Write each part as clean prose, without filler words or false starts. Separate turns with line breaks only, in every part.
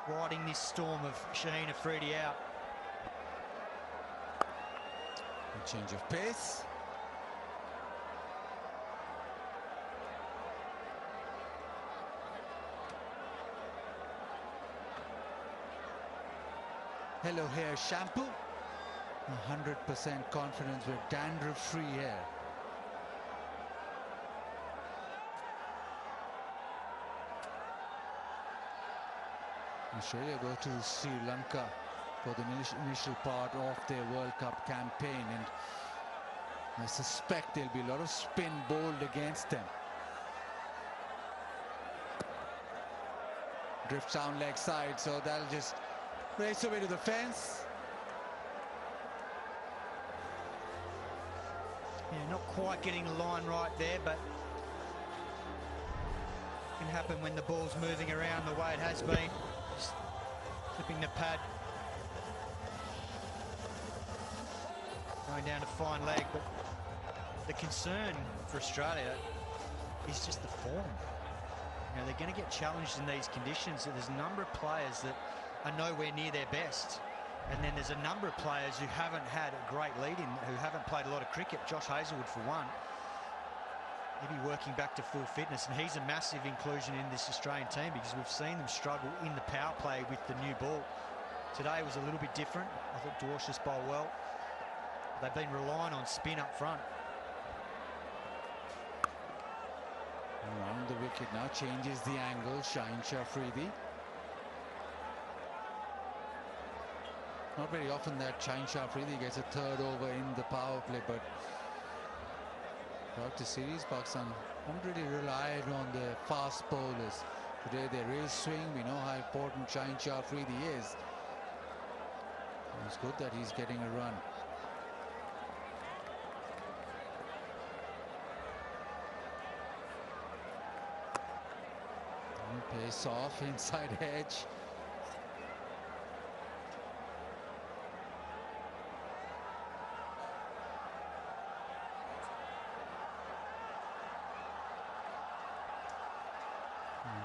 riding this storm of Shaheen Afridi out.
A change of pace. Hello hair shampoo. 100% confidence with dandruff-free hair. Australia go to Sri Lanka for the initial part of their World Cup campaign, and I suspect there'll be a lot of spin bowled against them. Drifts down leg side, so that'll just race away to the fence.
Yeah, not quite getting the line right there, but it can happen when the ball's moving around the way it has been. Just clipping the pad. Going down to fine leg, but the concern for Australia is just the form. You know, they're going to get challenged in these conditions. So there's a number of players that are nowhere near their best. And then there's a number of players who haven't had a great lead-in, who haven't played a lot of cricket. Josh Hazlewood, for one, he'll be working back to full fitness, and he's a massive inclusion in this Australian team because we've seen them struggle in the power play with the new ball. Today was a little bit different. I thought Dwarshuis bowled well. They've been relying on spin up front.
Around the wicket now, changes the angle. Shaheen Afridi. Not very often that Shaheen Afridi gets a third over in the power play, but throughout the series, Pakistan haven't really relied on the fast bowlers. Today there is swing. We know how important Shaheen Afridi is. It's good that he's getting a run. Pace off inside edge.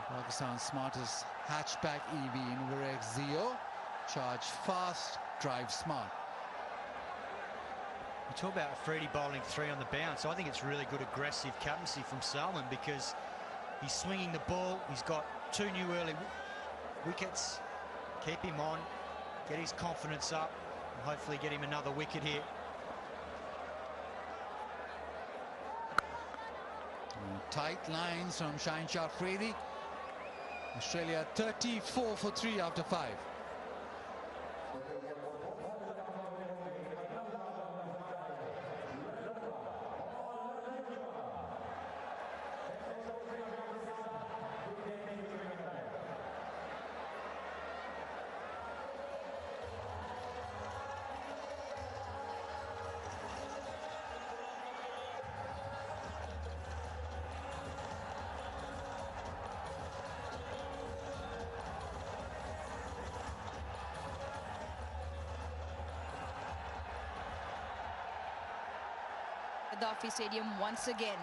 Pakistan's smartest hatchback EV Inverex Zeo. Charge fast, drive smart.
You talk about Afridi bowling 3 on the bounce. I think it's really good aggressive captaincy from Salman because he's swinging the ball. He's got 2 new early wickets. Keep him on, get his confidence up, and hopefully get him another wicket here.
Tight lines from Shaheen Afridi. Australia 34 for 3 after 5.
Daffy Stadium once again,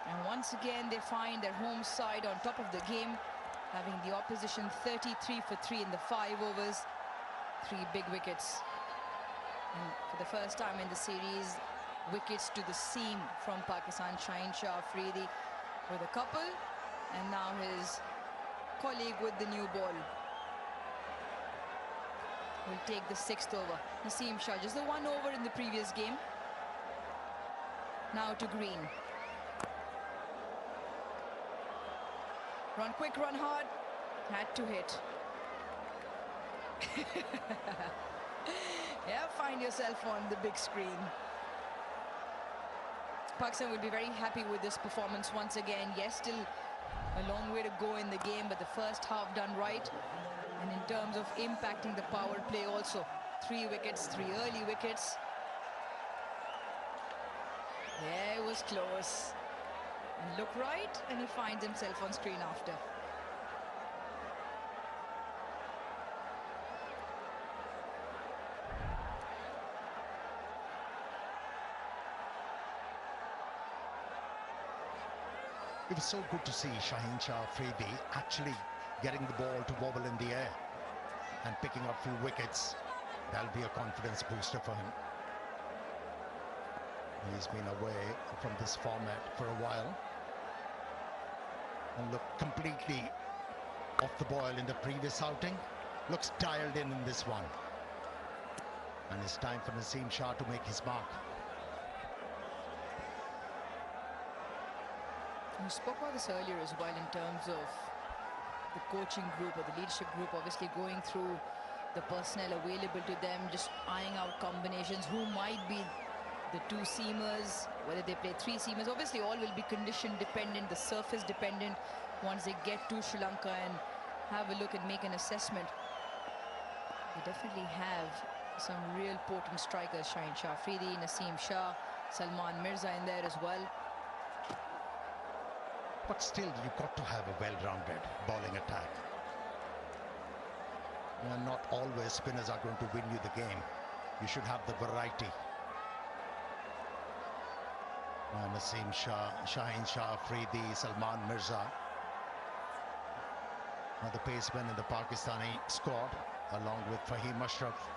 and once again they find their home side on top of the game, having the opposition 33 for 3 in the 5 overs, 3 big wickets, and for the first time in the series, wickets to the seam from Pakistan. Shaheen Afridi with a couple, and now his colleague with the new ball will take the 6th over. Naseem Shah, just the 1 over in the previous game. Now to Green. Run quick, run hard. Had to hit. Yeah, find yourself on the big screen. Pakistan will be very happy with this performance once again. Yes, still a long way to go in the game, but the first half done right. And in terms of impacting the power play also, 3 wickets, 3 early wickets. Yeah, it was close. And look right, and he finds himself on screen after.
It was so good to see Shaheen Afridi actually getting the ball to wobble in the air. and picking up few wickets. That'll be a confidence booster for him. He's been away from this format for a while and looked completely off the boil in the previous outing. Looks dialed in this one. And it's time for Naseem Shah to make his mark.
You spoke about this earlier as well in terms of the coaching group or the leadership group obviously going through the personnel available to them, just eyeing out combinations, who might be the two seamers, whether they play three seamers. Obviously all will be condition dependent, the surface dependent once they get to Sri Lanka and have a look and make an assessment. They definitely have some real potent strikers, Shaheen Shah Afridi, Naseem Shah, Salman Mirza in there as well.
But still, you've got to have a well-rounded bowling attack. Not always spinners are going to win you the game. You should have the variety. Naseem Shah, Shaheen Shah Afridi, Salman Mirza are the pacemen in the Pakistani squad, along with Fahim Ashraf,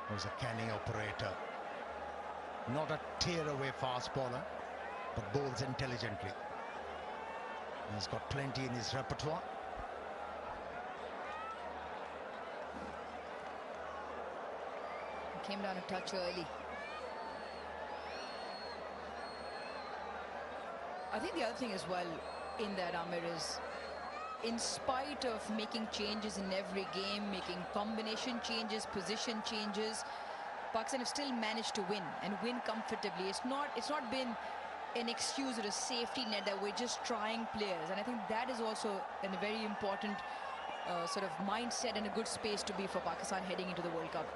who's a canny operator. Not a tear-away fast bowler, but bowls intelligently. He's got plenty in his repertoire.
Came down a touch early. I think the other thing as well in that, Amir, is in spite of making changes in every game, making combination changes, position changes, Pakistan have still managed to win and win comfortably. It's not been an excuse or a safety net that we're just trying players, and I think that is also a very important sort of mindset and a good space to be for Pakistan heading into the World Cup.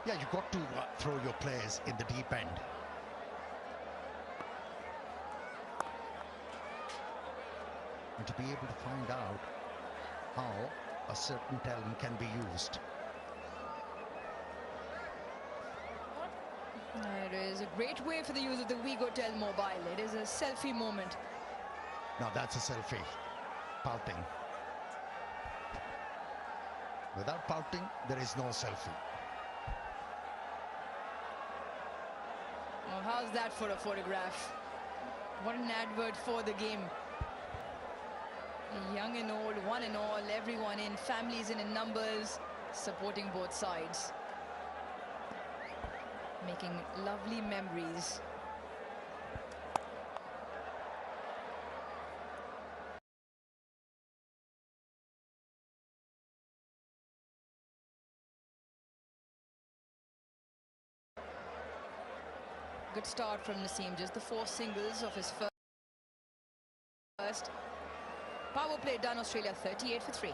Yeah, you've got to throw your players in the deep end. And to be able to find out how a certain talent can be used.
It is a great way for the use of the WeGoTel mobile. It is a selfie moment.
Now that's a selfie. Pouting. Without pouting, there is no selfie.
Well, how's that for a photograph? What an advert for the game. Young and old, one and all, everyone in, families in numbers, supporting both sides. Making lovely memories. Good start from Naseem, just the 4 singles of his first. Power play done, Australia 38 for 3.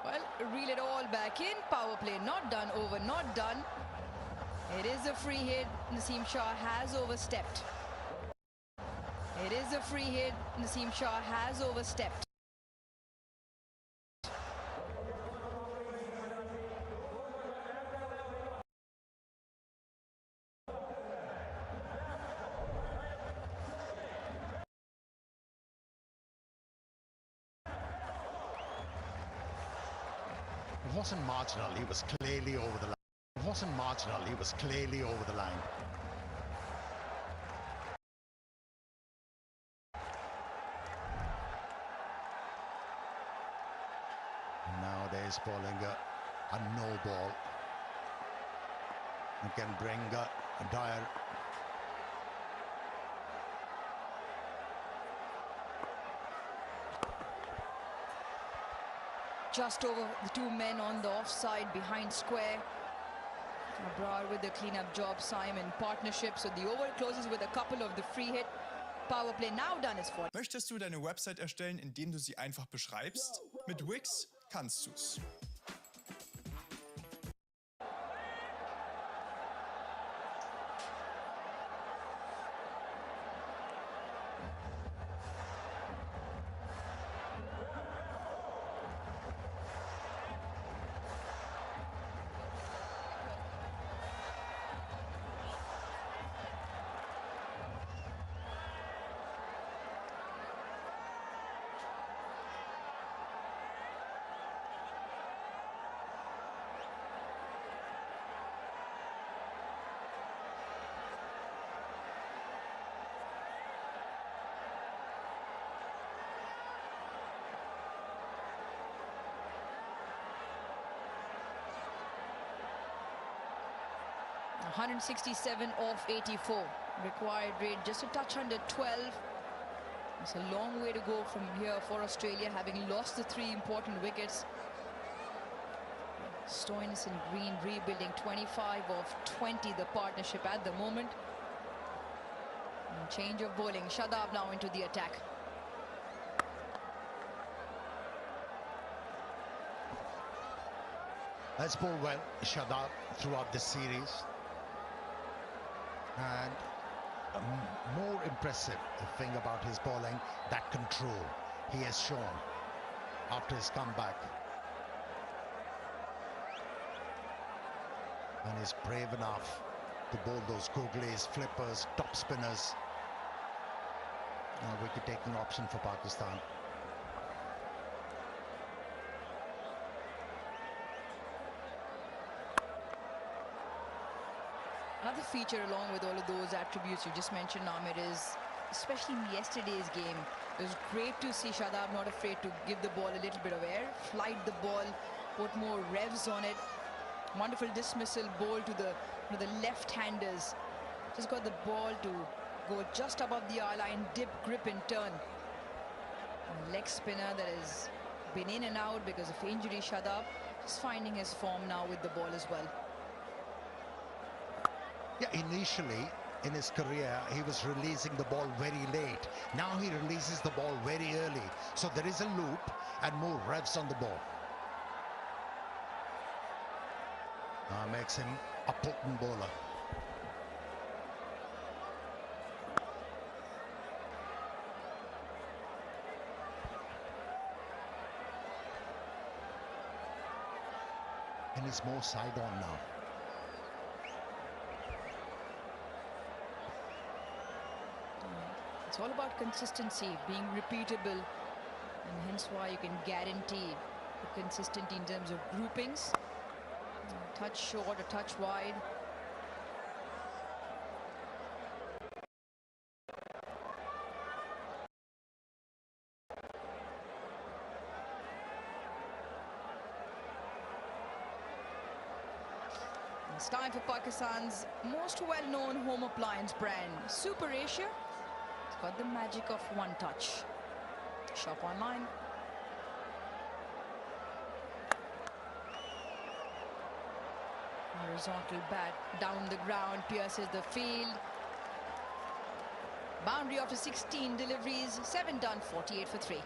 Well, reel it all back in. Power play not done, over not done. It is a free hit. Naseem Shah has overstepped. It is a free hit. Naseem Shah has overstepped.
It wasn't marginal, he was clearly over the line. It wasn't marginal, he was clearly over the line. And now there's bowling a no ball. You can bring a Dyer.
Just over the 2 men on the offside behind square. Abrar with the cleanup job, Simon partnership. So the over closes with a couple of the free hit. Power play now done is for.
Möchtest du deine Website erstellen, indem du sie einfach beschreibst? Mit Wix kannst du's.
167 off 84. Required rate just a touch under 12. It's a long way to go from here for Australia, having lost the 3 important wickets. Stoinis and Green rebuilding 25 of 20, the partnership at the moment. And change of bowling. Shadab now into the attack.
Has bowled well, Shadab, throughout the series. And a more impressive thing about his bowling, that control he has shown after his comeback. And he's brave enough to bowl those googlies, flippers, top spinners. A wicket-taking option for Pakistan.
Another feature along with all of those attributes you just mentioned, Amir, is especially in yesterday's game, it was great to see Shadab not afraid to give the ball a little bit of air, flight the ball, put more revs on it. Wonderful dismissal bowl to the left-handers. Just got the ball to go just above the eye-line, dip, grip and turn. And leg spinner that has been in and out because of injury, Shadab just finding his form now with the ball as well.
Yeah, initially in his career, he was releasing the ball very late. Now he releases the ball very early. So there is a loop and more revs on the ball. Makes him a potent bowler. And he's more side on now.
It's all about consistency, being repeatable, and hence why you can guarantee the consistency in terms of groupings. A touch short, a touch wide. It's time for Pakistan's most well-known home appliance brand, Super Asia. It's got the magic of one touch. Shop online. Horizontal bat down the ground, pierces the field. Boundary after 16 deliveries, 7 done, 48 for 3.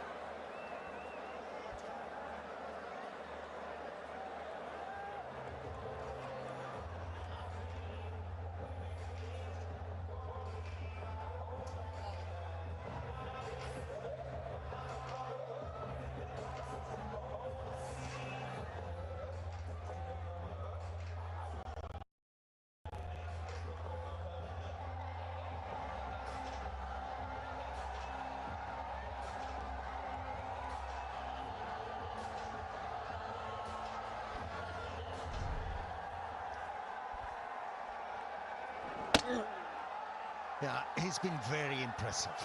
Yeah, he's been very impressive.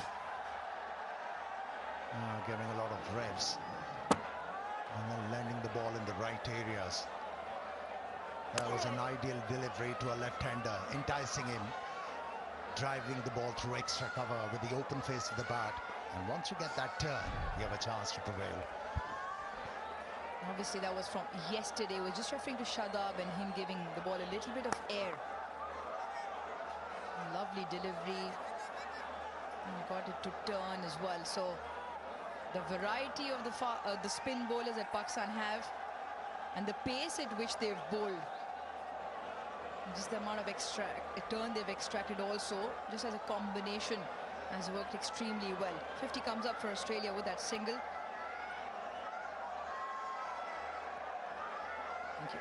Giving a lot of revs. And then landing the ball in the right areas. That was an ideal delivery to a left-hander, enticing him, driving the ball through extra cover with the open face of the bat. And once you get that turn, you have a chance to prevail.
Obviously, that was from yesterday. We're just referring to Shadab and him giving the ball a little bit of air. Lovely delivery. And got it to turn as well. So the variety of the spin bowlers that Pakistan have and the pace at which they've bowled, just the amount of turn they've extracted also, just as a combination, has worked extremely well. 50 comes up for Australia with that single. Thank you.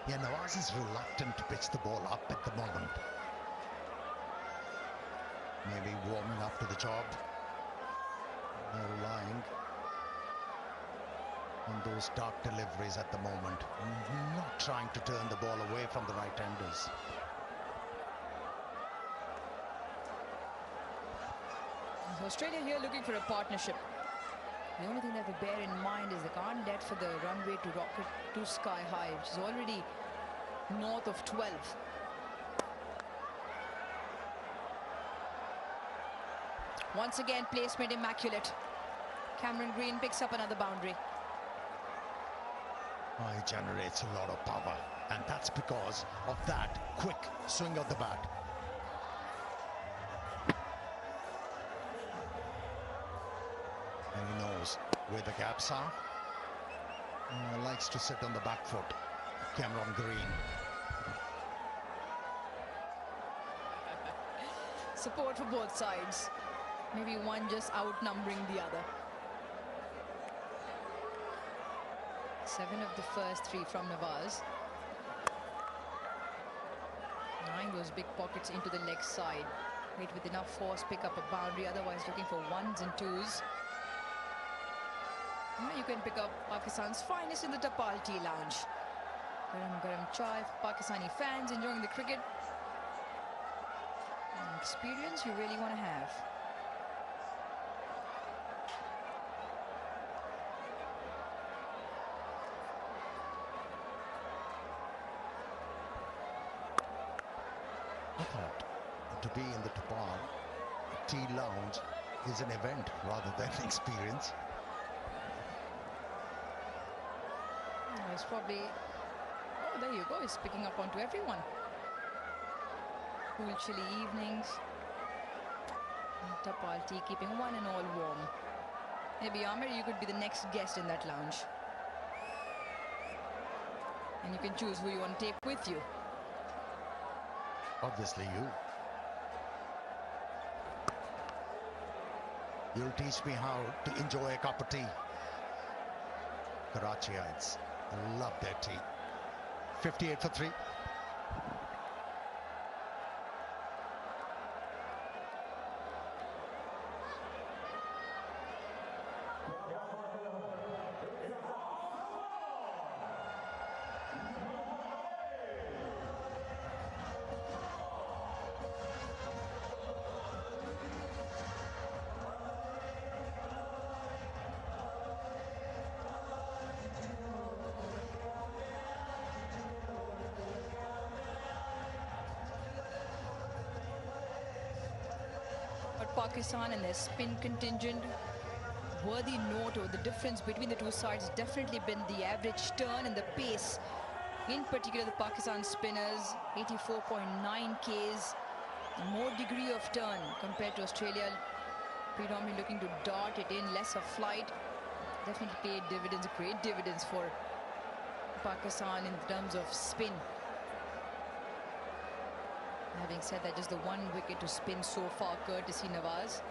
Yeah, Nawaz is reluctant to pitch the ball up at the moment. Maybe warming up to the job. They're relying on those dark deliveries at the moment. Not trying to turn the ball away from the right-handers.
Australia here looking for a partnership. The only thing they have to bear in mind is they can't let for the runway to rocket too sky high, which is already north of 12. Once again, placement immaculate. Cameron Green picks up another boundary.
Oh, he generates a lot of power, and that's because of that quick swing of the bat. And he knows where the gaps are. Likes to sit on the back foot. Cameron Green.
Support for both sides. Maybe one just outnumbering the other. 7 of the first 3 from Nawaz. 9 those big pockets into the leg side. Wait with enough force, pick up a boundary. Otherwise looking for 1s and 2s. You can pick up Pakistan's finest in the Tapal Tea Lounge. Garam garam chai for Pakistani fans enjoying the cricket. An experience you really want to have.
I thought to be in the Tapal Tea Lounge is an event rather than an experience.
It's probably, oh, there you go, it's picking up onto everyone. Cool, chilly evenings. Tapal tea keeping one and all warm. Maybe Amir, you could be the next guest in that lounge. And you can choose who you want to take with you.
Obviously you. You'll teach me how to enjoy a cup of tea. Karachiites love their tea. 58 for 3.
Pakistan and their spin contingent. Worthy note of the difference between the two sides has definitely been the average turn and the pace. In particular, the Pakistan spinners, 84.9 Ks, more degree of turn compared to Australia, predominantly looking to dart it in, less of flight. Definitely paid dividends, great dividends for Pakistan in terms of spin. Having said that, just the 1 wicket to spin so far, courtesy Nawaz.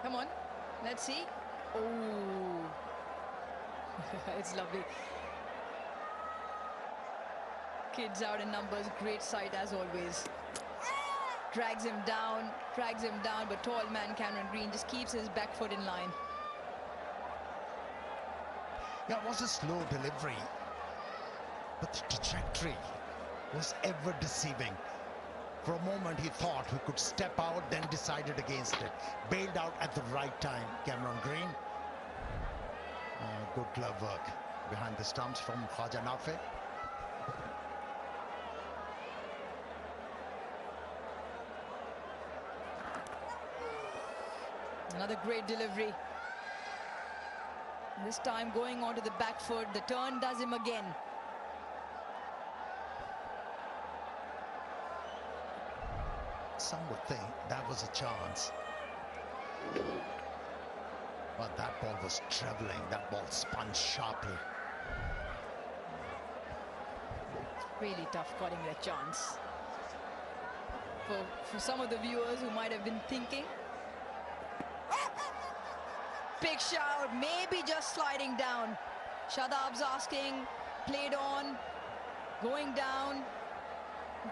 Come on, let's see. Oh, it's lovely. Kids out in numbers, great sight as always. Drags him down, but tall man Cameron Green just keeps his back foot in line.
Yeah, it was a slow delivery, but the trajectory was ever deceiving. For a moment he thought he could step out, then decided against it. Bailed out at the right time, Cameron Green. Good glove work behind the stumps from Khaja Nafe.
Another great delivery. This time going onto the back foot. The turn does him again.
Some would think that was a chance. But that ball was traveling. That ball spun sharply.
Really tough calling it a chance. For some of the viewers who might have been thinking, big shout, maybe just sliding down. Shadab's asking, played on, going down.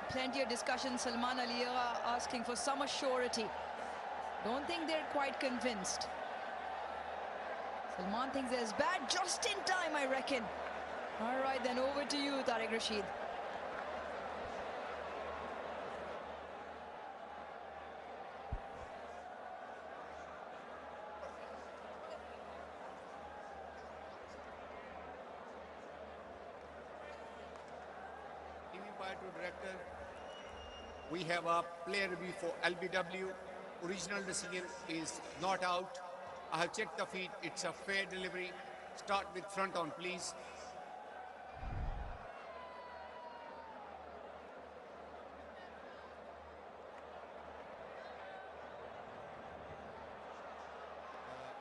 Plenty of discussion. Salman Ali asking for some surety. Don't think they're quite convinced. Salman thinks there's bad just in time, I reckon. All right, then over to you, Tariq Rashid.
Director, we have a player review for LBW. Original decision is not out. I have checked the feed. It's a fair delivery. Start with front on, please.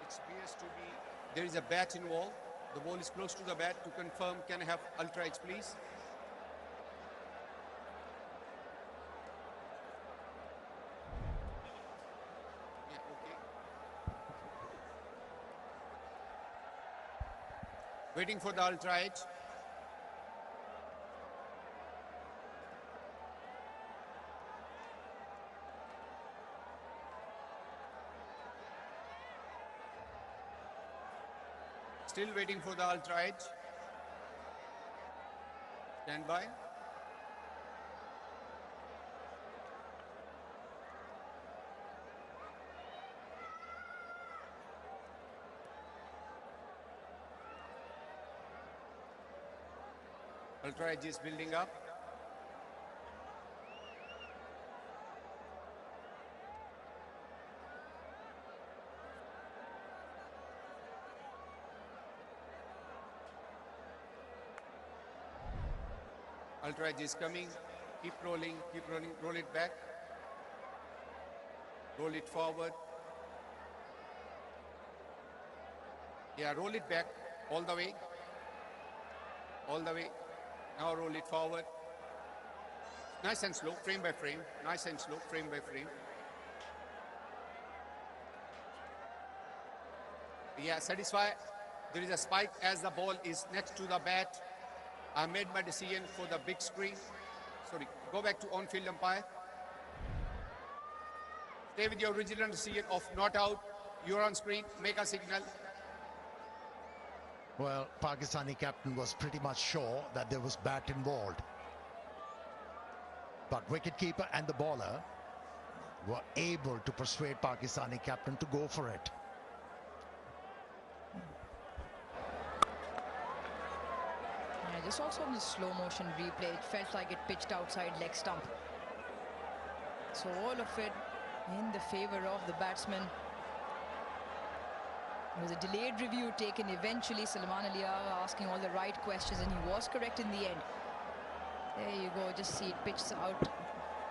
It appears to be there is a bat involved. The ball is close to the bat. To confirm, can I have ultra edge, please? Waiting for the ultra edge. Still waiting for the ultra edge. Stand by. Ultra edge is building up. Ultra edge is coming. Keep rolling, roll it back. Roll it forward. Yeah, roll it back all the way. All the way. Now roll it forward. Nice and slow, frame by frame. Nice and slow, frame by frame. Yeah, satisfy. There is a spike as the ball is next to the bat. I made my decision for the big screen. Sorry, go back to on-field umpire. Stay with your original decision of not out. You're on screen, make a signal.
Well, Pakistani captain was pretty much sure that there was bat involved. But wicketkeeper and the bowler were able to persuade Pakistani captain to go for it.
Yeah, just also on the slow motion replay, it felt like it pitched outside leg stump. So all of it in the favor of the batsman. It was a delayed review taken eventually. Salman Ali asking all the right questions, and he was correct in the end. There you go, just see it pitched out,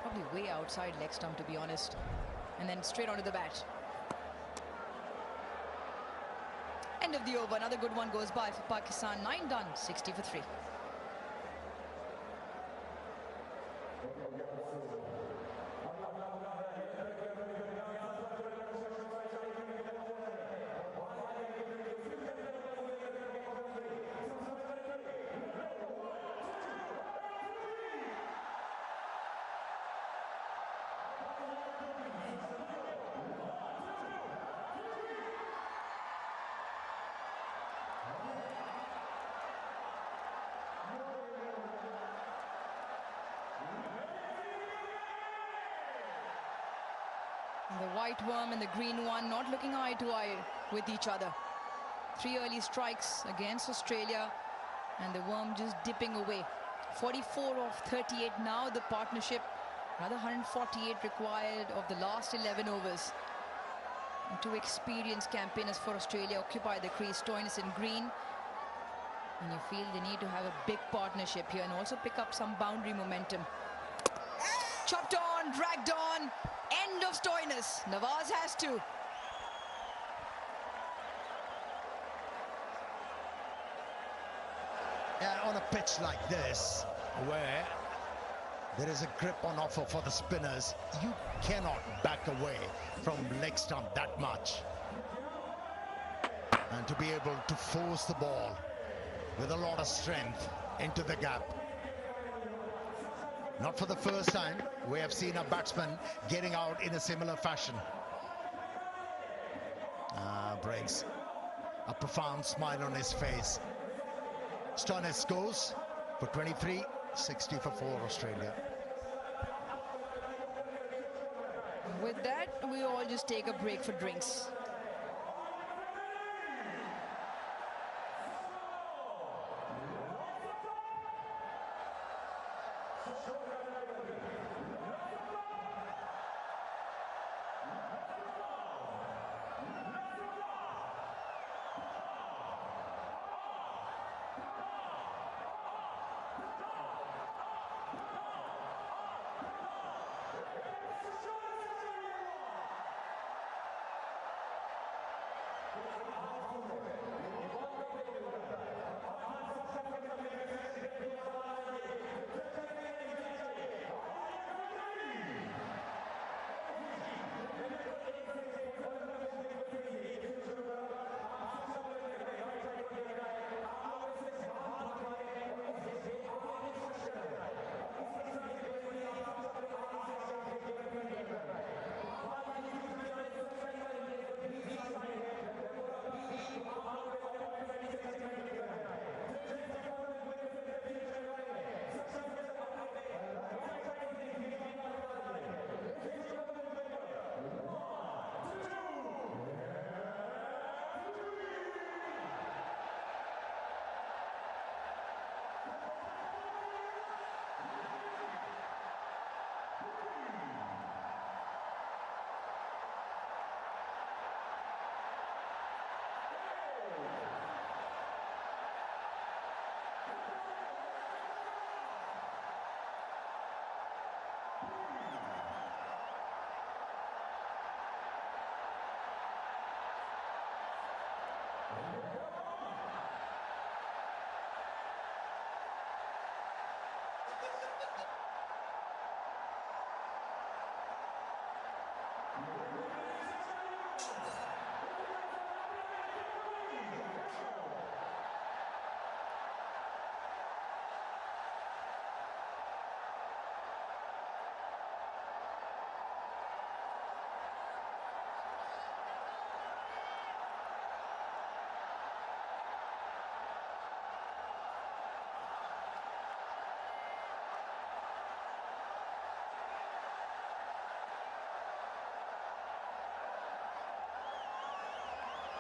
probably way outside leg stump, to be honest, and then straight onto the bat. End of the over. Another good one goes by for Pakistan. 9 done, 60 for 3. The white worm and the green one not looking eye to eye with each other. 3 early strikes against Australia, and the worm just dipping away. 44 of 38 now, the partnership. Another 148 required of the last 11 overs. And 2 experienced campaigners for Australia occupy the crease, Stoinis in green. And you feel they need to have a big partnership here and also pick up some boundary momentum. Chopped on, dragged on. End of Stoinis. Nawaz has to.
Yeah, on a pitch like this, where there is a grip on offer for the spinners, you cannot back away from leg stump that much. And to be able to force the ball with a lot of strength into the gap. Not for the first time we have seen a batsman getting out in a similar fashion. drinks. A profound smile on his face. Stoinis goes for 23, 60 for 4 Australia.
With that, we all just take a break for drinks.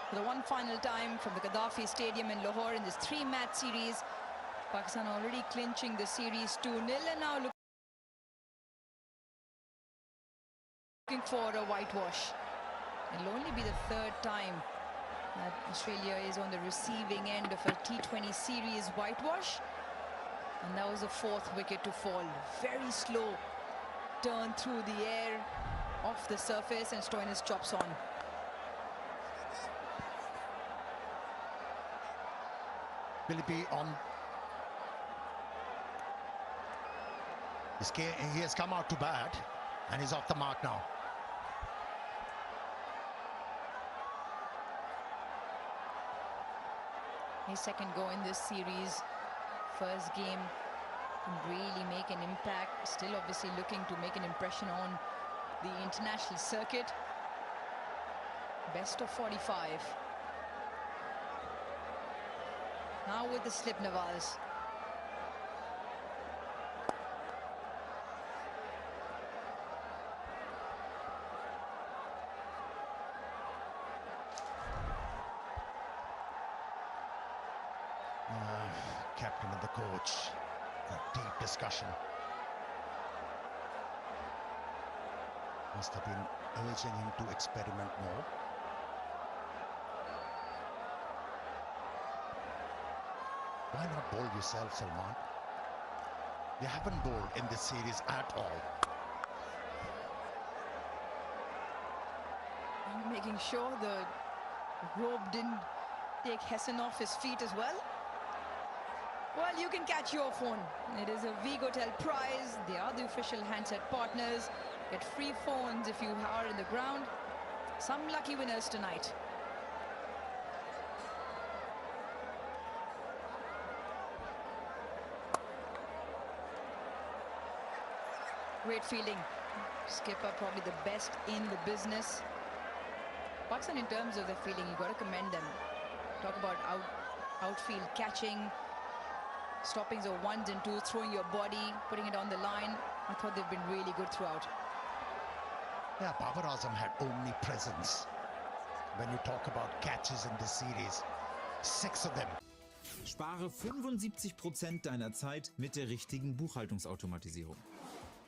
For the one final time from the Gaddafi Stadium in Lahore in this 3-match series. Pakistan already clinching the series 2-0 and now looking for a whitewash. It'll only be the 3rd time that Australia is on the receiving end of a T20 series whitewash. And that was the 4th wicket to fall. Very slow turn through the air, off the surface, and Stoinis chops on.
Will he be on? He has come out to bat and he's off the mark now.
His second go in this series. First game can really make an impact. Still obviously looking to make an impression on the international circuit. Best of 45. Now with the slip, Nawaz.
Captain and the coach, a deep discussion. Must have been urging him to experiment more. Why not bowl yourself, Salman? You haven't bowled in this series at all.
And making sure the rope didn't take Hassan off his feet as well. Well, you can catch your phone. It is a Vigotel prize. They are the official handset partners. Get free phones if you are in the ground. Some lucky winners tonight. Great fielding. Skipper probably the best in the business. But Pakistan, in terms of their fielding, you've got to commend them. Talk about outfield catching, stoppings of ones and twos, throwing your body, putting it on the line. I thought they've been really good throughout.
Yeah, Babar Azam had omnipresence. When you talk about catches in this series, 6 of them.
Spare 75% deiner Zeit mit der richtigen Buchhaltungsautomatisierung.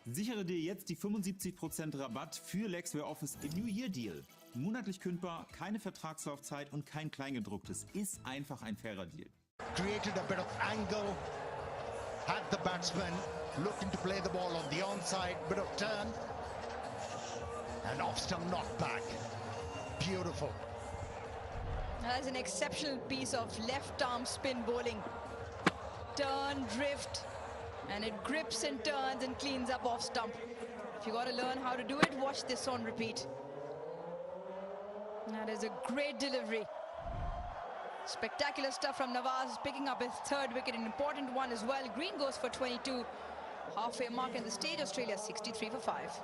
Sichere dir jetzt die 75% Rabatt für Lexware Office im New Year Deal. Monatlich kündbar, keine Vertragslaufzeit und kein Kleingedrucktes. Ist einfach ein fairer Deal.
Created a bit of angle, had the batsman looking to play the ball on the onside, bit of turn, and off-stump knockback. Beautiful.
That's an exceptional piece of left-arm spin bowling. Turn, drift, and it grips and turns and cleans up off stump. If you got to learn how to do it, watch this on repeat. That is a great delivery. Spectacular stuff from Nawaz, picking up his 3rd wicket, an important one as well. Green goes for 22. Halfway mark in the stage, Australia 63 for 5.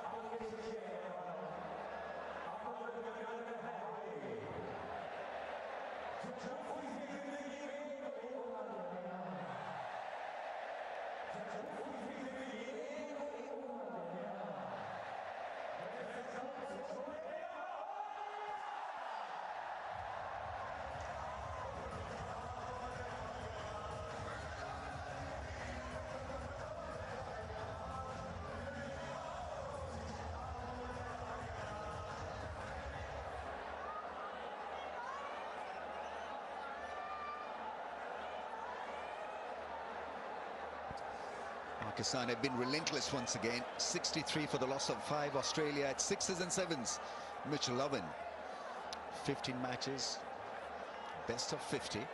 Pakistan have been relentless once again. 63 for the loss of 5. Australia at 6s and 7s. Mitchell Owen, 15 matches, best of 50.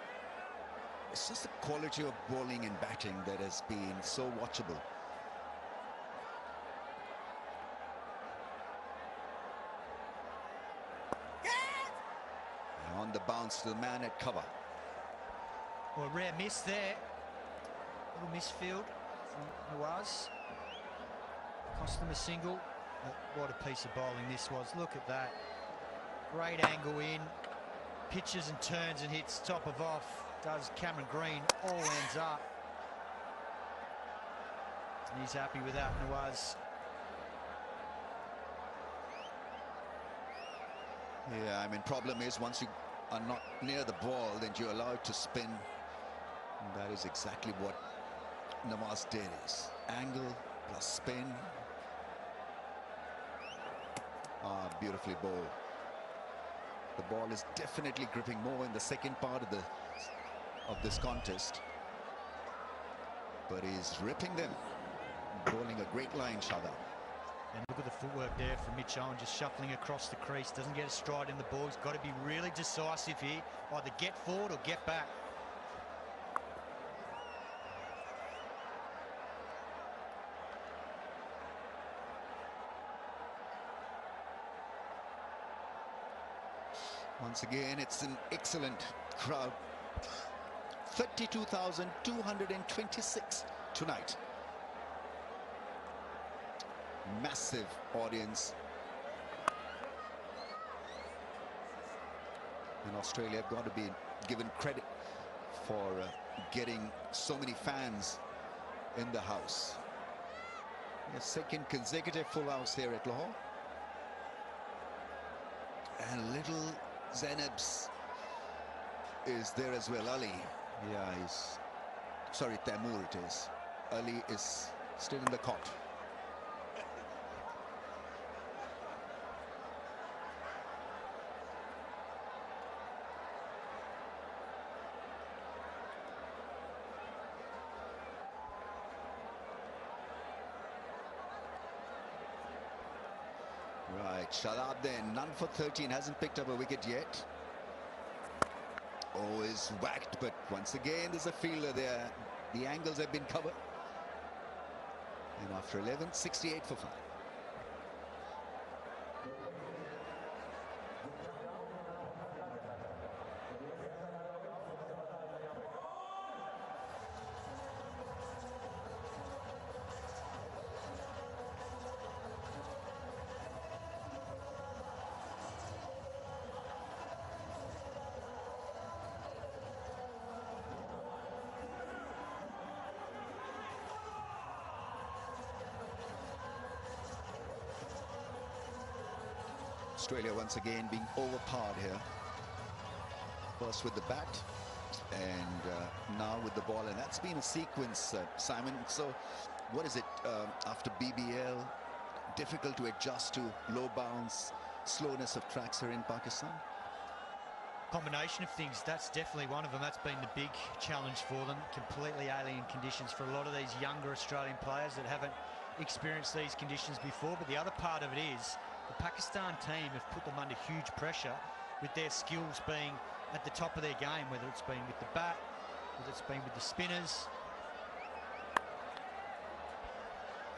It's just the quality of bowling and batting that has been so watchable. And on the bounce to the man at cover.
Well, a rare miss there. Little misfield from Nawaz. Cost them a single. But what a piece of bowling this was. Look at that. Great angle in. Pitches and turns and hits top of off. Does Cameron Green. All ends up. And he's happy with that, Nawaz.
Yeah, I mean, problem is once you are not near the ball, then you're allowed to spin. And that is exactly what Nawaz did. Is angle plus spin. Ah, beautifully bowled. The ball is definitely gripping more in the second part of this contest. But he's ripping them. Bowling a great line, Shada.
And look at the footwork there from Mitch Owen, just shuffling across the crease. Doesn't get a stride in the ball. He's got to be really decisive here. Either get forward or get back.
Once again, it's an excellent crowd. 32,226 tonight. Massive audience. And Australia have got to be given credit for getting so many fans in the house. A second consecutive full house here at Lahore. And little Zainab's is there as well. Ali, yeah, he's sorry, Taimur it is. Ali is still in the cot. Right, Shadab then, none for 13, hasn't picked up a wicket yet. Oh, is whacked, but once again there's a fielder there. The angles have been covered. And after 11, 68 for 5. Australia once again being overpowered here. First with the bat and now with the ball, and that's been a sequence, Simon. So what is it after BBL? Difficult to adjust to low bounce, slowness of tracks here in Pakistan?
Combination of things. That's definitely one of them. That's been the big challenge for them. Completely alien conditions for a lot of these younger Australian players that haven't experienced these conditions before. But the other part of it is the Pakistan team have put them under huge pressure with their skills being at the top of their game, whether it's been with the bat, whether it's been with the spinners.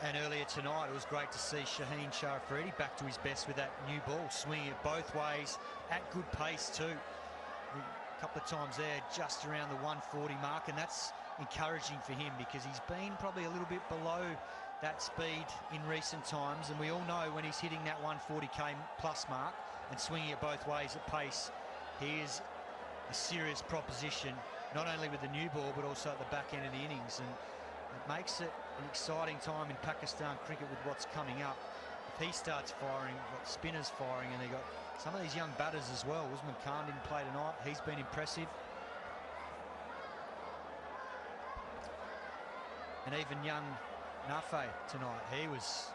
And earlier tonight, it was great to see Shaheen Sharafaridi back to his best with that new ball, swinging it both ways at good pace too. A couple of times there, just around the 140 mark, and that's encouraging for him because he's been probably a little bit below that speed in recent times, and we all know when he's hitting that 140k plus mark and swinging it both ways at pace, he is a serious proposition, not only with the new ball but also at the back end of the innings, and it makes it an exciting time in Pakistan cricket with what's coming up. If he starts firing, we've got spinners firing, and they've got some of these young batters as well. Usman Khan didn't play tonight. He's been impressive. And even young Nafe tonight, he was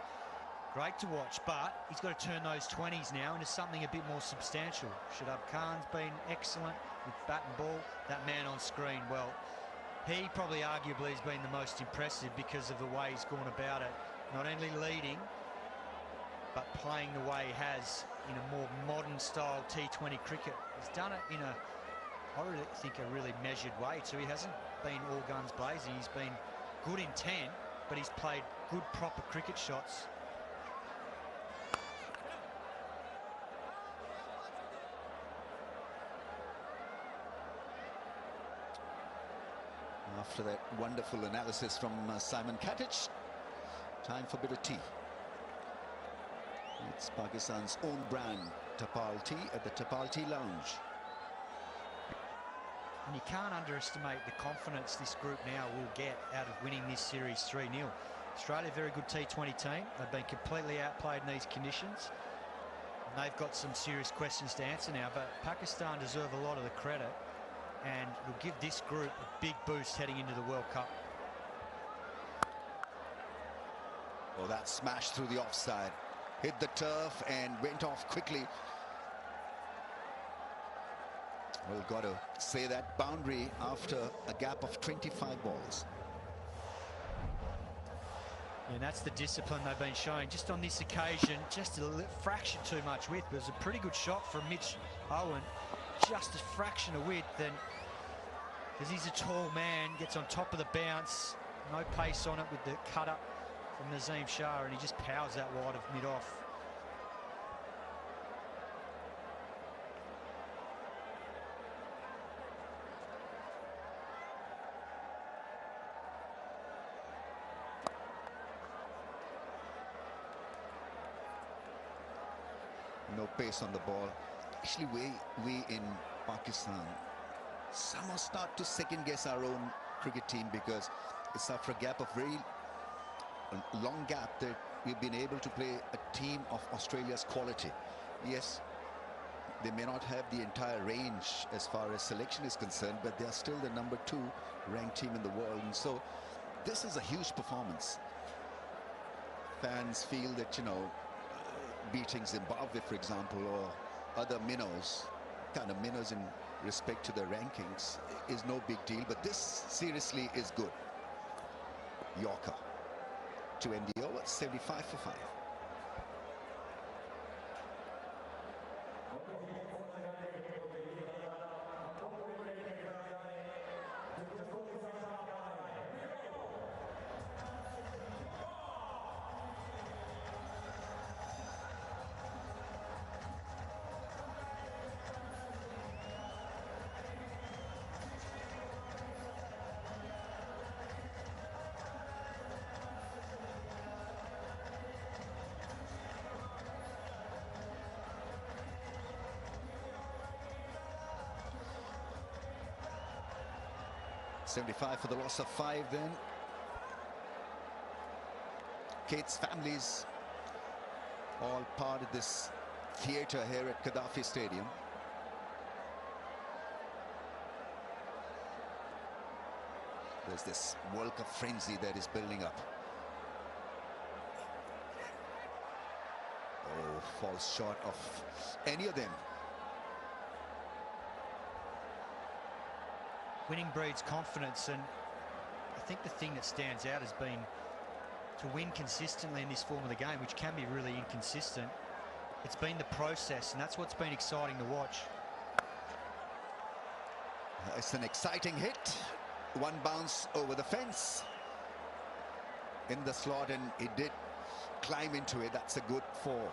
great to watch, but he's got to turn those 20s now into something a bit more substantial. Shadab Khan's been excellent with bat and ball. That man on screen, well, he probably arguably has been the most impressive because of the way he's gone about it. Not only leading, but playing the way he has in a more modern style T20 cricket. He's done it in I really think, a really measured way too. He hasn't been all guns blazing. He's been good intent, but he's played good, proper cricket shots.
After that wonderful analysis from Simon Katic, time for a bit of tea. It's Pakistan's own brand Tapal Tea at the Tapal Tea Lounge.
And you can't underestimate the confidence this group now will get out of winning this series 3-0. Australia, very good T20 team. They've been completely outplayed in these conditions. And they've got some serious questions to answer now, but Pakistan deserve a lot of the credit, and it'll give this group a big boost heading into the World Cup.
Oh, that smash through the offside. Hit the turf and went off quickly. Well, got to say that boundary after a gap of 25 balls.
And that's the discipline they've been showing. Just on this occasion, just a fraction too much width. It was a pretty good shot from Mitch Owen. Just a fraction of width, and because he's a tall man, gets on top of the bounce, no pace on it with the cut up from Nazim Shah, and he just powers that wide of mid-off.
No pace on the ball. Actually, we in Pakistan somehow start to second guess our own cricket team, because it's after a gap of a long gap that we've been able to play a team of Australia's quality. Yes, they may not have the entire range as far as selection is concerned, but they are still the #2 ranked team in the world, and so this is a huge performance. Fans feel that, you know, beating Zimbabwe, for example, or other minnows, kind of minnows in respect to the rankings, is no big deal, but this seriously is good. Yorker to end the over, 75 for 5. $75 for the loss of 5 then. Kate's families all part of this theatre here at Gaddafi Stadium. There's this World Cup frenzy that is building up. Oh, falls short of any of them.
Winning breeds confidence, and I think the thing that stands out has been to win consistently in this form of the game, which can be really inconsistent. It's been the process, and that's what's been exciting to watch.
It's an exciting hit. One bounce over the fence in the slot, and it did climb into it. That's a good four.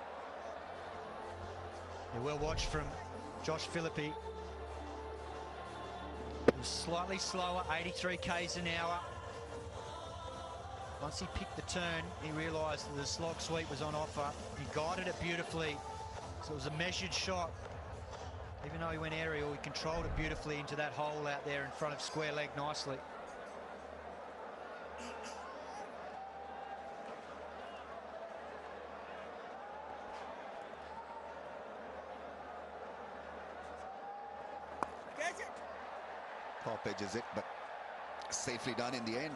Yeah, well watched from Josh Philippi. He was slightly slower, 83 k's an hour. Once he picked the turn, he realised that the slog sweep was on offer. He guided it beautifully, so it was a measured shot. Even though he went aerial, he controlled it beautifully into that hole out there in front of square leg nicely.
Top edges it, but safely done in the end.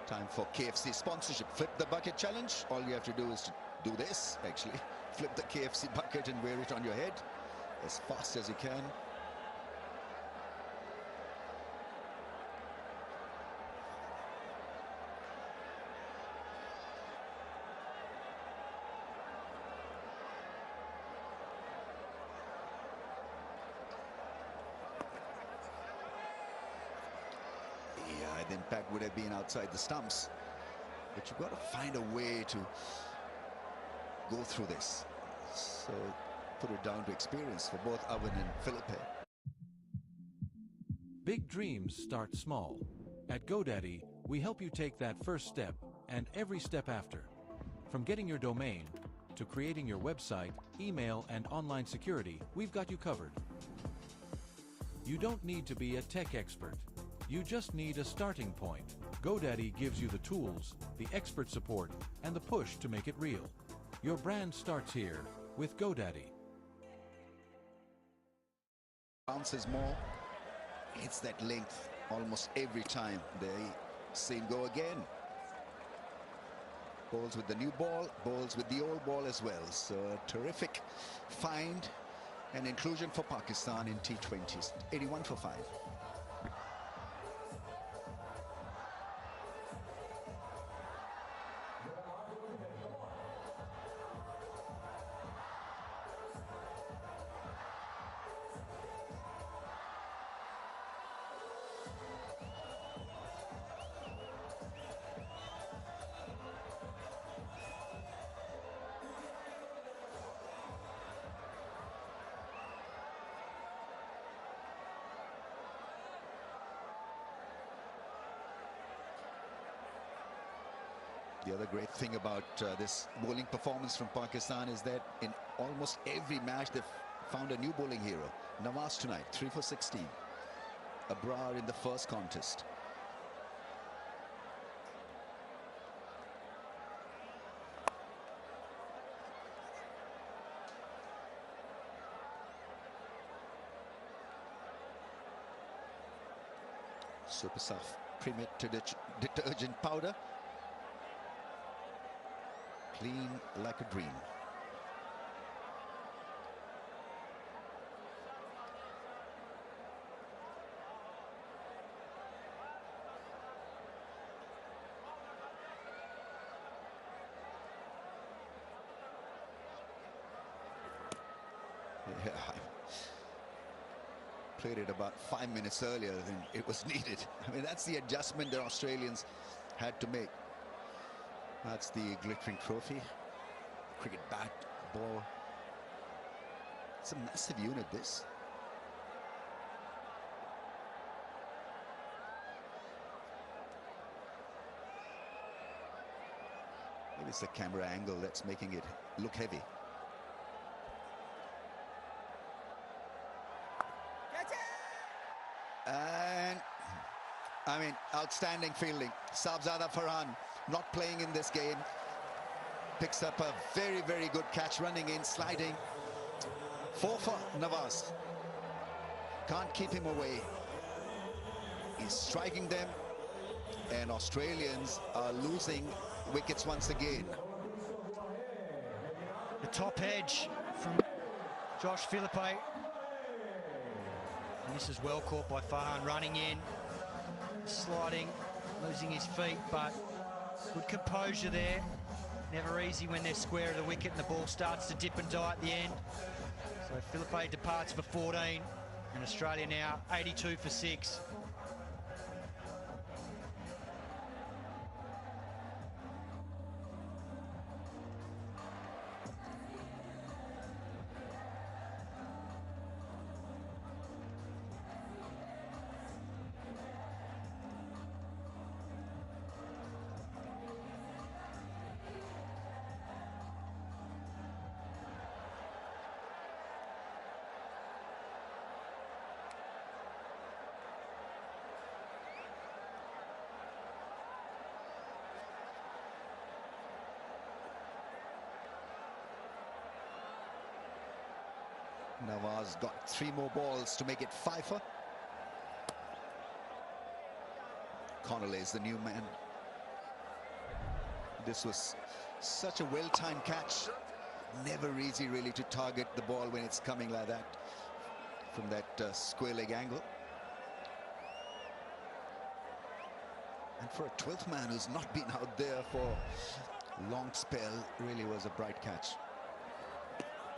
Time for KFC sponsorship. Flip the bucket challenge. All you have to do is to do this, actually. Flip the KFC bucket and wear it on your head as fast as you can. Yeah, the impact would have been outside the stumps. But you've got to find a way to go through this. So put it down to experience for both Owen and Philippe.
Big dreams start small. At GoDaddy, we help you take that first step and every step after. From getting your domain to creating your website, email, and online security, we've got you covered. You don't need to be a tech expert. You just need a starting point. GoDaddy gives you the tools, the expert support, and the push to make it real. Your brand starts here with GoDaddy.
Bounces more, hits that length almost every time. They see him go again. Bowls with the new ball, bowls with the old ball as well. So a terrific find and inclusion for Pakistan in T20s. 81 for 5. The other great thing about this bowling performance from Pakistan is that in almost every match they've found a new bowling hero. Nawaz tonight, 3 for 16. Abrar in the first contest. Super Soft Premier detergent powder. Clean like a dream. Yeah, I played it about 5 minutes earlier than it was needed. I mean, that's the adjustment the Australians had to make. That's the glittering trophy. Cricket bat, ball. It's a massive unit, this. Maybe it's the camera angle that's making it look heavy. And I mean, outstanding fielding. Sabzada Farhan not playing in this game. picks up a very, very good catch, running in, sliding. 4 for Nawaz. Can't keep him away. He's striking them, and Australians are losing wickets once again.
The top edge from Josh Philippe. And this is well caught by Farhan, running in, sliding, losing his feet, but good composure there. Never easy when they're square of the wicket and the ball starts to dip and die at the end. So Philippe departs for 14, and Australia now 82 for 6.
Nawaz got 3 more balls to make it 5 for. Connolly is the new man. This was such a well-timed catch. Never easy really to target the ball when it's coming like that from that square leg angle. And for a 12th man who's not been out there for a long spell, really was a bright catch.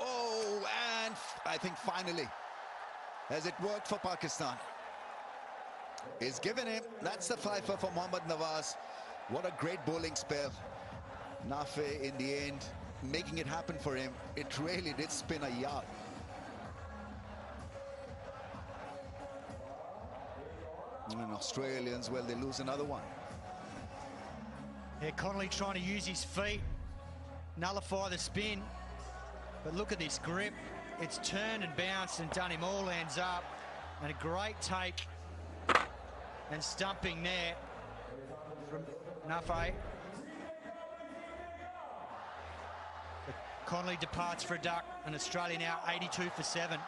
Oh, and I think finally, has it worked for Pakistan? He's given him, that's the 5 for Mohammad Nawaz. What a great bowling spell. Nafe in the end, making it happen for him. It really did spin a yard. And Australians, well, they lose another one.
Yeah, Connolly trying to use his feet, nullify the spin. But look at this grip. It's turned and bounced and done him all ends up. And a great take and stumping there from Nafe. But Connolly departs for a duck, and Australia now 82 for 7.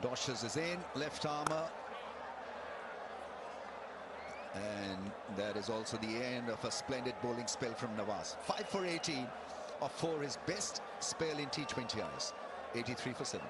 Doshes is in, left armour. And that is also the end of a splendid bowling spell from Nawaz. 5 for 18 of 4, his best spell in T20 eyes. 83 for 7.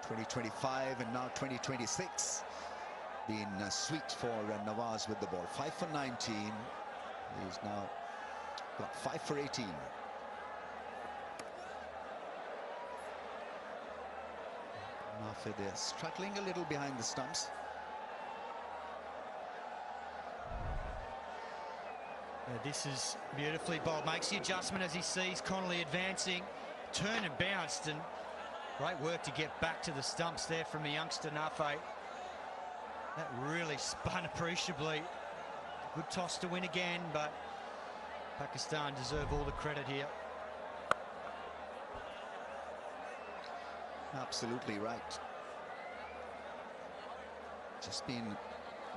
.2025 and now 2026 been sweet for Nawaz with the ball. 5 for 19. He's now got 5 for 18. Nafe there struggling a little behind the stumps.
Yeah, this is beautifully bowled. Makes the adjustment as he sees Connolly advancing. Turned and bounced, and great work to get back to the stumps there from the youngster Nafe. That really spun appreciably. Good toss to win again, but Pakistan deserve all the credit here.
Absolutely right. just been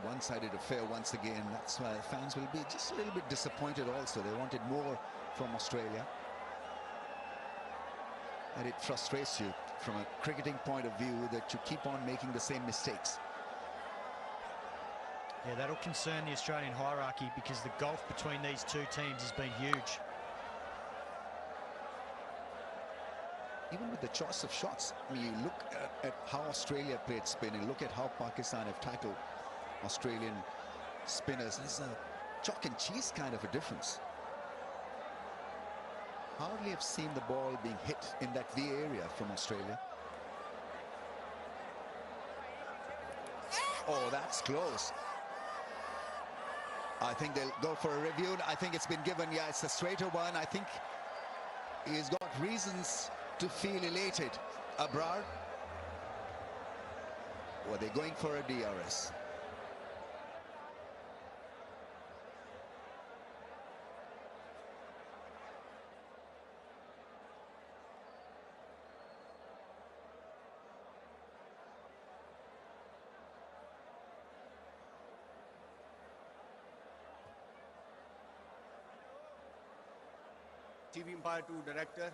one-sided affair once again. That's why fans will be just a little bit disappointed also. They wanted more from Australia. And it frustrates you from a cricketing point of view that you keep on making the same mistakes.
Yeah, that'll concern the Australian hierarchy because the gulf between these two teams has been huge.
Even with the choice of shots, I mean, you look at how Australia played spin and look at how Pakistan have tackled Australian spinners. There's a chalk and cheese kind of a difference. Hardly have seen the ball being hit in that V area from Australia. Oh, that's close. I think they'll go for a review. I think it's been given. Yeah, it's a straighter one. I think he's got reasons to feel elated. Abrar. Were they going for a DRS?
TV Umpire 2 Director,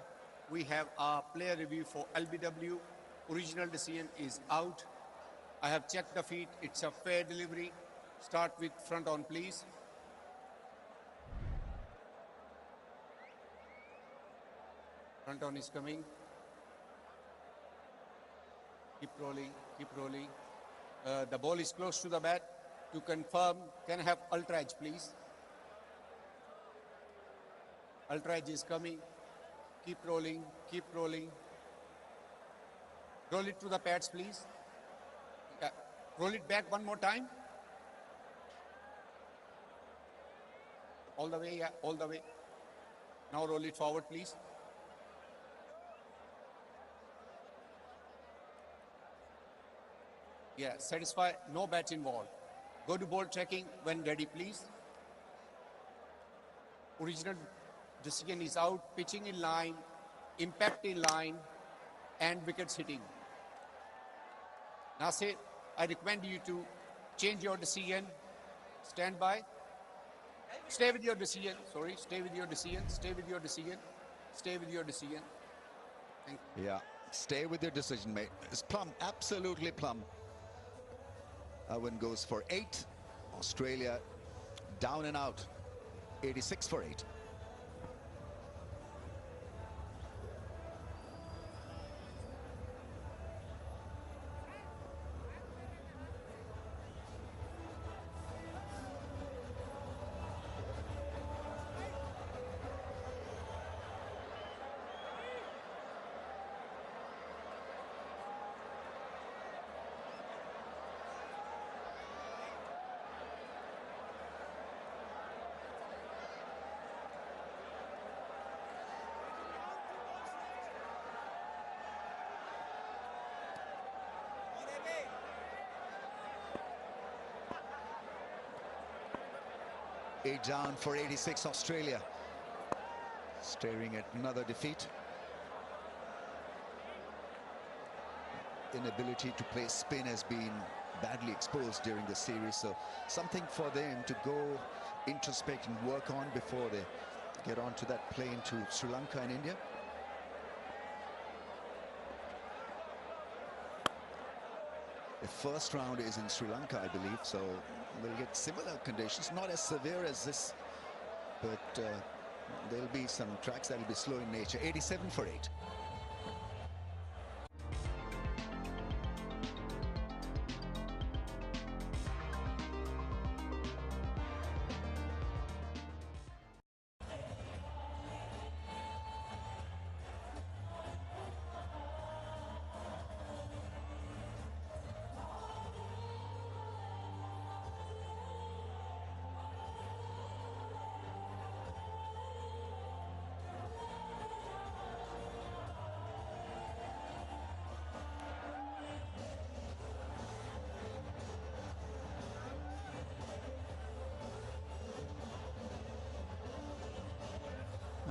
we have a player review for LBW. Original decision is out. I have checked the feet. It's a fair delivery. Start with front on, please. Front on is coming. Keep rolling, keep rolling. The ball is close to the bat. To confirm, can I have ultra edge, please? Ultra edge is coming. Keep rolling, keep rolling. Roll it to the pads, please. Roll it back one more time. All the way, yeah, all the way. Now roll it forward, please. Yeah, satisfy, no bats involved. Go to ball tracking when ready, please. Original decision is out, pitching in line, impact in line, and wickets hitting. Nasir, I recommend you to change your decision. Stand by. Stay with your decision. Sorry, stay with your decision. Stay with your decision. Stay with your decision. Thank you.
Yeah, stay with your decision, mate. It's plumb, absolutely plumb. Owen goes for 8. Australia down and out. 86 for 8. Eight down for 86 Australia. Staring at another defeat. Inability to play spin has been badly exposed during the series, so something for them to go introspect and work on before they get onto that plane to Sri Lanka and India. The first round is in Sri Lanka, I believe, so we'll get similar conditions, not as severe as this, but there'll be some tracks that'll be slow in nature. 87 for 8.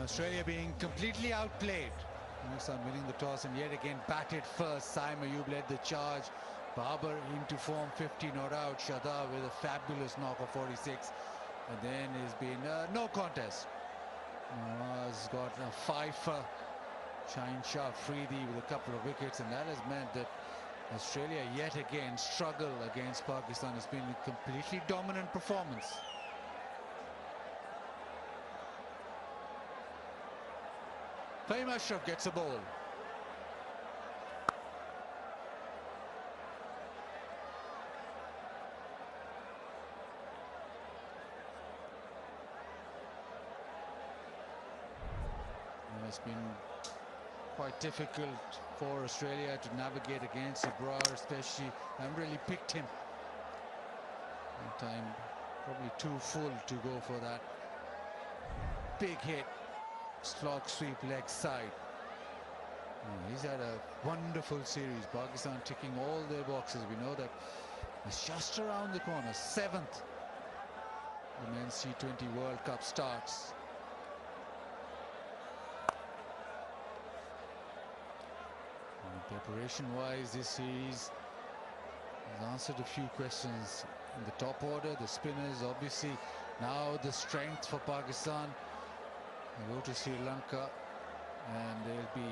Australia being completely outplayed. Pakistan winning the toss and yet again batted first. Saim Ayub led the charge. Babar into form, 50 not out. Shada with a fabulous knock of 46. And then it's been no contest. Nawaz got a fifer. Shine Shah Freedy with a couple of wickets, and that has meant that Australia yet again struggle against Pakistan. It's been a completely dominant performance. Fahim Ashraf gets a ball. It's been quite difficult for Australia to navigate against Abrar, especially. I haven't really picked him. That time probably too full to go for that big hit. Slog sweep leg side. He's had a wonderful series. Pakistan ticking all their boxes. We know that it's just around the corner. 7th. The men's T20 World Cup starts. Preparation-wise, this series has answered a few questions in the top order. The spinners, obviously, now the strength for Pakistan. They go to Sri Lanka, and they'll be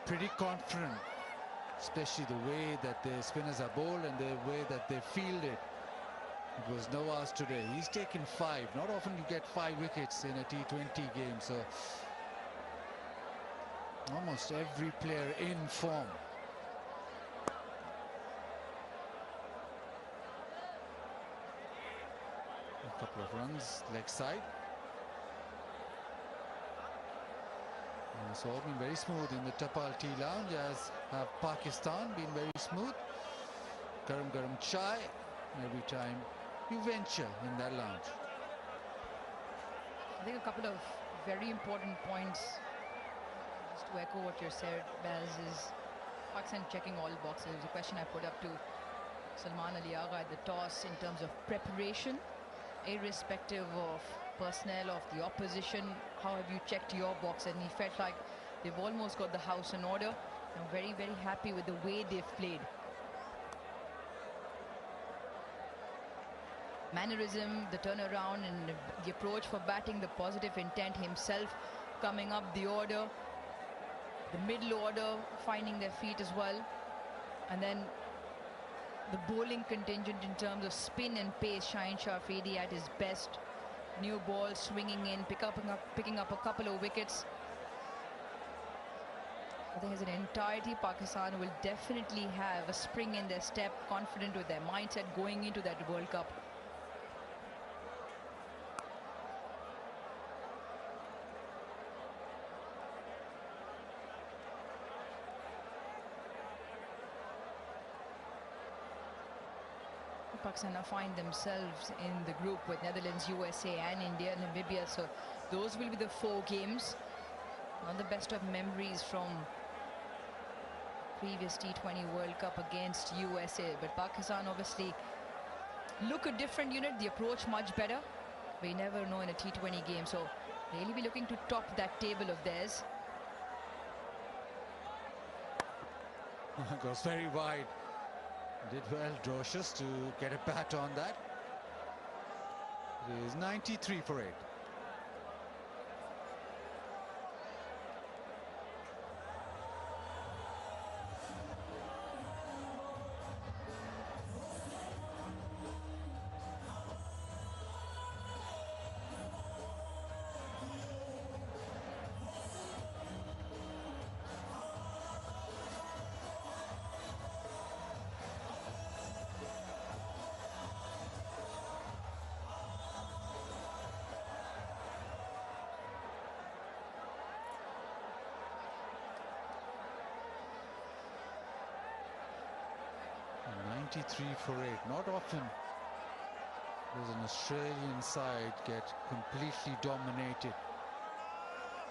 pretty confident, especially the way that their spinners are bowled and the way that they fielded. It was Nawaz today. He's taken 5. Not often you get 5 wickets in a T20 game, so almost every player in form. A couple of runs, leg side. And it's all been very smooth in the Tapal Tea Lounge, as have Pakistan been very smooth. Garam garam chai every time you venture in that lounge.
I think a couple of very important points, just to echo what you said, Baz, is Pakistan checking all boxes. It was a question I put up to Salman Ali Agha at the toss in terms of preparation, irrespective of personnel of the opposition. How have you checked your box? And he felt like they've almost got the house in order. I'm very, very happy with the way they've played. Mannerism, the turnaround, and the approach for batting, the positive intent himself coming up the order, the middle order finding their feet as well, and then the bowling contingent in terms of spin and pace. Shaheen Shah Afridi at his best. New ball swinging in, picking up a couple of wickets. I think as an entirety, Pakistan will definitely have a spring in their step, confident with their mindset going into that World Cup. Pakistan now find themselves in the group with Netherlands, USA and India, Namibia. So those will be the 4 games. Not the best of memories from previous T20 World Cup against USA. But Pakistan obviously look a different unit. The approach much better. We never know in a T20 game. So really be looking to top that table of theirs.
Goes very wide. Did well, Drocious, to get a bat on that. It is 93 for 8. For 8. Not often does an Australian side get completely dominated.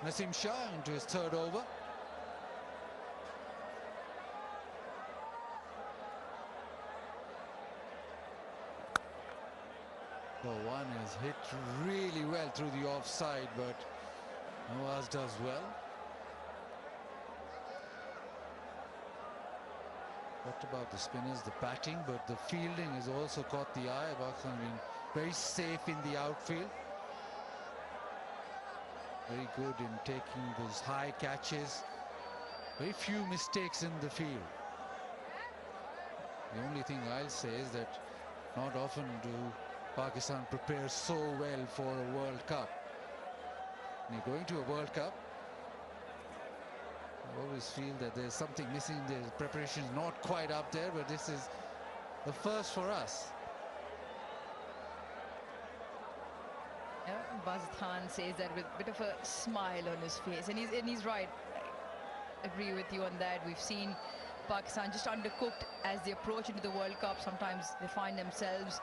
Naseem Shah into his 3rd over. The one is hit really well through the offside, but Nawaz does well. Talked about the spinners, the batting, but the fielding has also caught the eye. Pakistan being very safe in the outfield. Very good in taking those high catches. Very few mistakes in the field. The only thing I'll say is that not often do Pakistan prepare so well for a World Cup. When you're going to a World Cup, I always feel that there's something missing. The preparation is not quite up there, but this is the first for us.
Yeah, Bazid Khan says that with a bit of a smile on his face, and he's right. I agree with you on that. We've seen Pakistan just undercooked as they approach into the World Cup. Sometimes they find themselves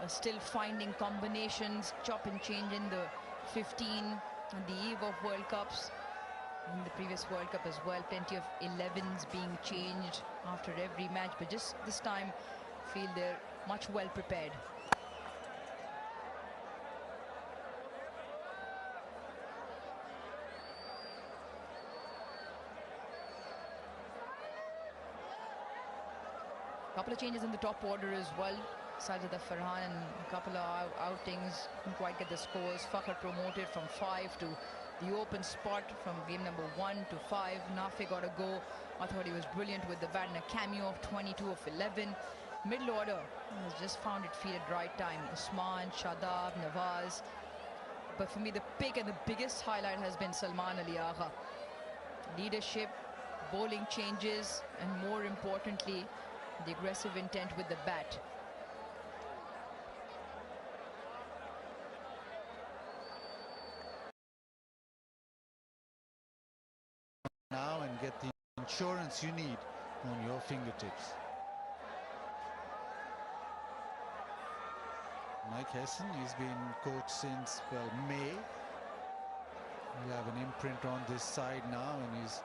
still finding combinations, chop and change in the 15 on the eve of World Cups. In the previous World Cup as well, plenty of 11s being changed after every match, but just this time feel they're much well prepared. Couple of changes in the top order as well. Sajida Farhan and a couple of outings, couldn't quite get the scores. Fakhr promoted from 5 to the open spot from game number 1 to 5. Nafi got a go. I thought he was brilliant with the bat and a cameo of 22 of 11. Middle order has just found its feet at the right time. Usman, Shadab, Nawaz. But for me, the pick and the biggest highlight has been Salman Ali Agha. Leadership, bowling changes, and more importantly, the aggressive intent with the bat.
Now and get the insurance you need on your fingertips. Mike Hesson, he's been coach since, well, May. He'll have an imprint on this side now, and he's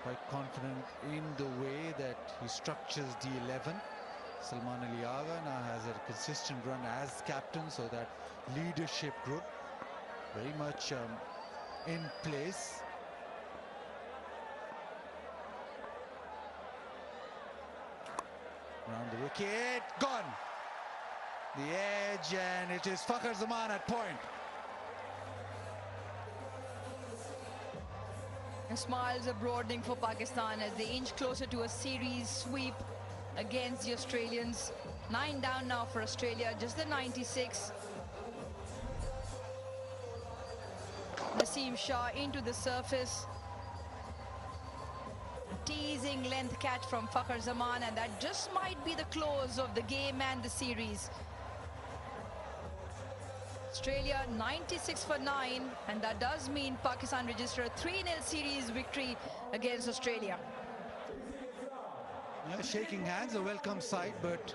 quite confident in the way that he structures the 11. Salman Ali Agha now has a consistent run as captain, so that leadership group very much in place. Round the wicket, gone. The edge, and it is Fakhr Zaman at point.
And smiles are broadening for Pakistan as they inch closer to a series sweep against the Australians. 9 down now for Australia, just the 96. Naseem Shah into the surface. Teasing length catch from Fakhr Zaman, and that just might be the close of the game and the series. Australia 96 for 9, and that does mean Pakistan register a 3-0 series victory against Australia.
Yeah, shaking hands, a welcome sight, but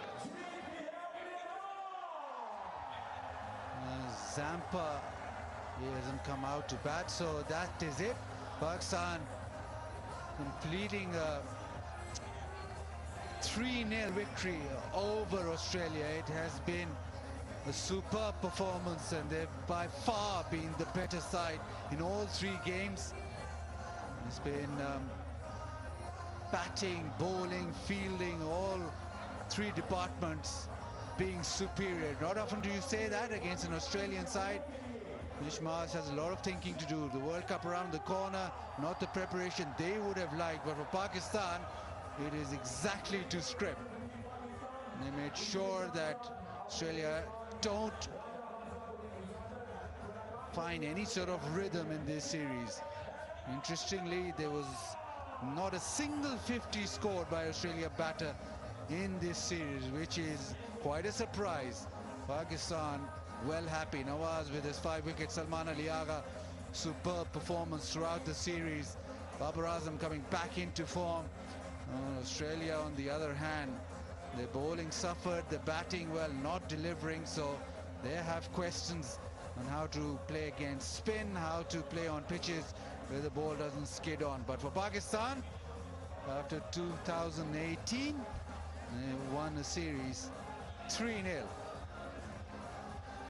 Zampa, he hasn't come out to bat, so that is it. Pakistan completing a 3-0 victory over Australia. It has been a superb performance, and they've by far been the better side in all 3 games. It's been batting, bowling, fielding, all 3 departments being superior. Not often do you say that against an Australian side. Nish Mars has a lot of thinking to do. The World Cup around the corner, not the preparation they would have liked, but for Pakistan, it is exactly to script. They made sure that Australia don't find any sort of rhythm in this series. Interestingly, there was not a single 50 scored by Australia batter in this series, which is quite a surprise. Pakistan well happy. Nawaz with his 5 wickets. Salman Ali Agha, superb performance throughout the series. Babar Azam coming back into form. Australia, on the other hand, their bowling suffered, the batting, well, not delivering, so they have questions on how to play against spin, how to play on pitches where the ball doesn't skid on. But for Pakistan, after 2018, they won a series 3-0.